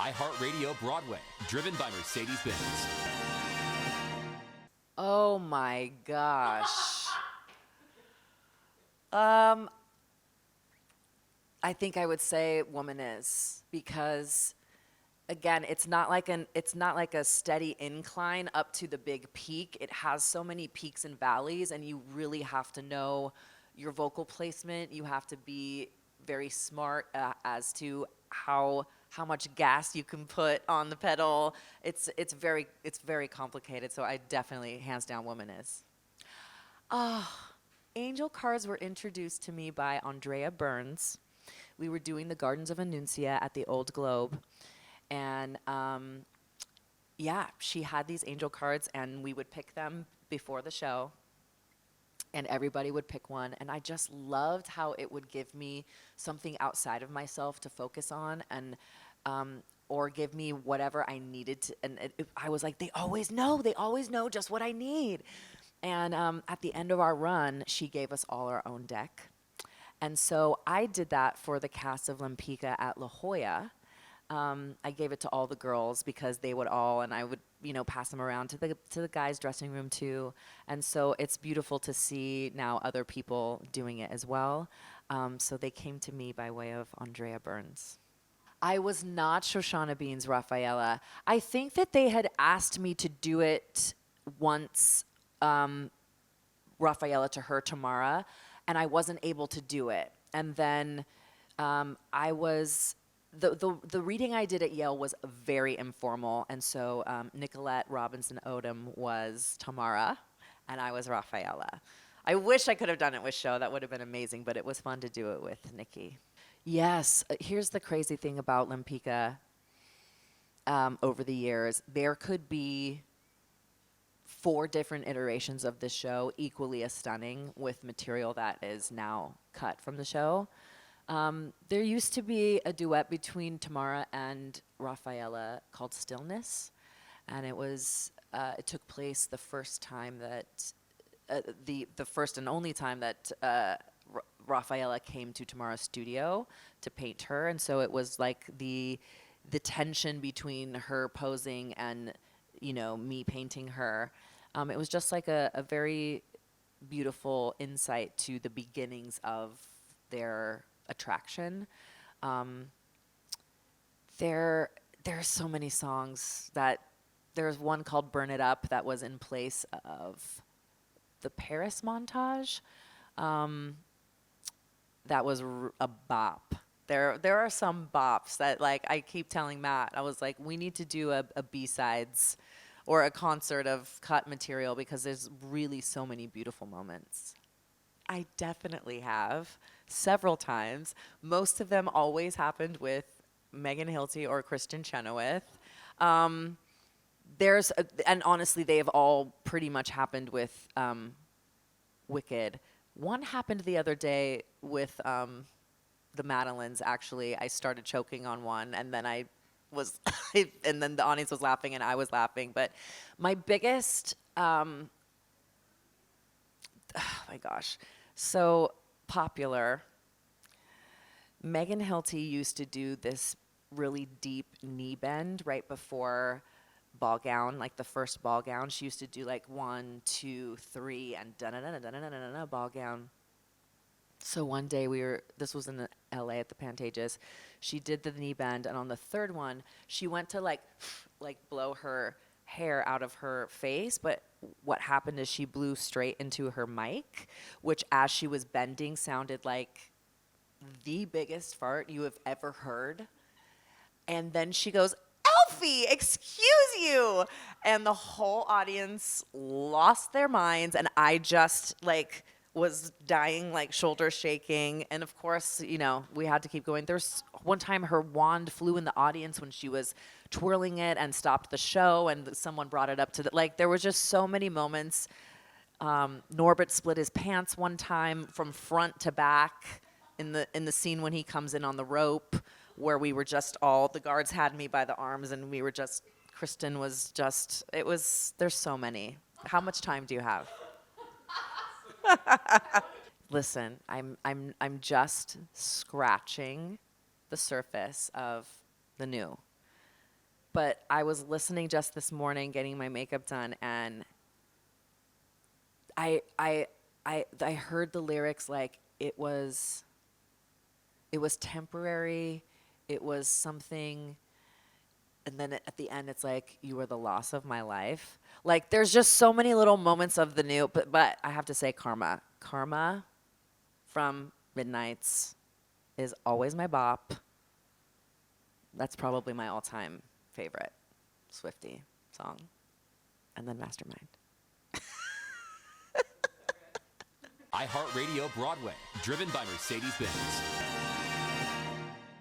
iHeartRadio Broadway, driven by Mercedes-Benz. Oh my gosh. I think I would say Woman Is, because again, it's not like a steady incline up to the big peak. It has so many peaks and valleys, and you really have to know your vocal placement. You have to be very smart as to how much gas you can put on the pedal. It's very complicated. So I definitely, hands down, Woman Is. Angel cards were introduced to me by Andrea Burns. We were doing the Gardens of Annuncia at the Old Globe. And yeah, she had these angel cards, and we would pick them before the show. And everybody would pick one. And I just loved how it would give me something outside of myself to focus on, and or give me whatever I needed to. And I was like, they always know just what I need. And at the end of our run, she gave us all our own deck. And so I did that for the cast of Lempicka at La Jolla. I gave it to all the girls because they would all, and I would, pass them around to the guys' dressing room too. And so it's beautiful to see now other people doing it as well. So they came to me by way of Andrea Burns. I was not Shoshana Bean's Rafaela. I think that they had asked me to do it once, Rafaela to her Tamara, and I wasn't able to do it. And then I was... The reading I did at Yale was very informal, and so Nicolette Robinson Odom was Tamara, and I was Rafaela. I wish I could have done it with Sho. That would have been amazing, but it was fun to do it with Nikki. Yes, here's the crazy thing about Lempicka over the years. There could be 4 different iterations of this show, equally as stunning, with material that is now cut from the show. There used to be a duet between Tamara and Rafaela called Stillness, and it took place the first time that the first and only time that Rafaela came to Tamara's studio to paint her, and so it was like the tension between her posing and me painting her. It was just like a very beautiful insight to the beginnings of their attraction. There are so many songs that there's one called Burn It Up that was in place of the Paris montage. That was a bop. There are some bops that, like, I keep telling Matt, I was like, we need to do a B-sides or a concert of cut material because there's really so many beautiful moments. I definitely have, several times. Most of them always happened with Megan Hilty or Kristen Chenoweth. And honestly, they have all pretty much happened with Wicked. One happened the other day with the Madeleines, actually. I started choking on one, and then I was, and then the audience was laughing, and I was laughing. But my biggest, oh my gosh, so popular. Megan Hilty used to do this really deep knee bend right before ball gown, like the first ball gown. She used to do like 1, 2, 3, and da-na-na-na-na-na-na-na ball gown. So one day this was in LA at the Pantages, she did the knee bend, and on the third one, she went to like blow her hair out of her face, but what happened is she blew straight into her mic, which as she was bending sounded like the biggest fart you have ever heard. And then she goes, "Elfie, excuse you!" And the whole audience lost their minds, and I just was dying, like shoulder shaking. And of course, we had to keep going. There's one time her wand flew in the audience when she was twirling it and stopped the show, and someone brought it up to there was just so many moments. Norbert split his pants one time from front to back in the scene when he comes in on the rope, where we were just the guards had me by the arms, and we were just, Kristen was just, there's so many. How much time do you have? Listen, I'm just scratching the surface of the new. But I was listening just this morning, getting my makeup done, and I heard the lyrics like it was temporary, it was something, and then at the end it's like you were the loss of my life. Like there's just so many little moments of the new, but I have to say Karma from Midnight's is always my bop. That's probably my all-time favorite Swiftie song, and then Mastermind. iHeartRadio Broadway, driven by Mercedes-Benz.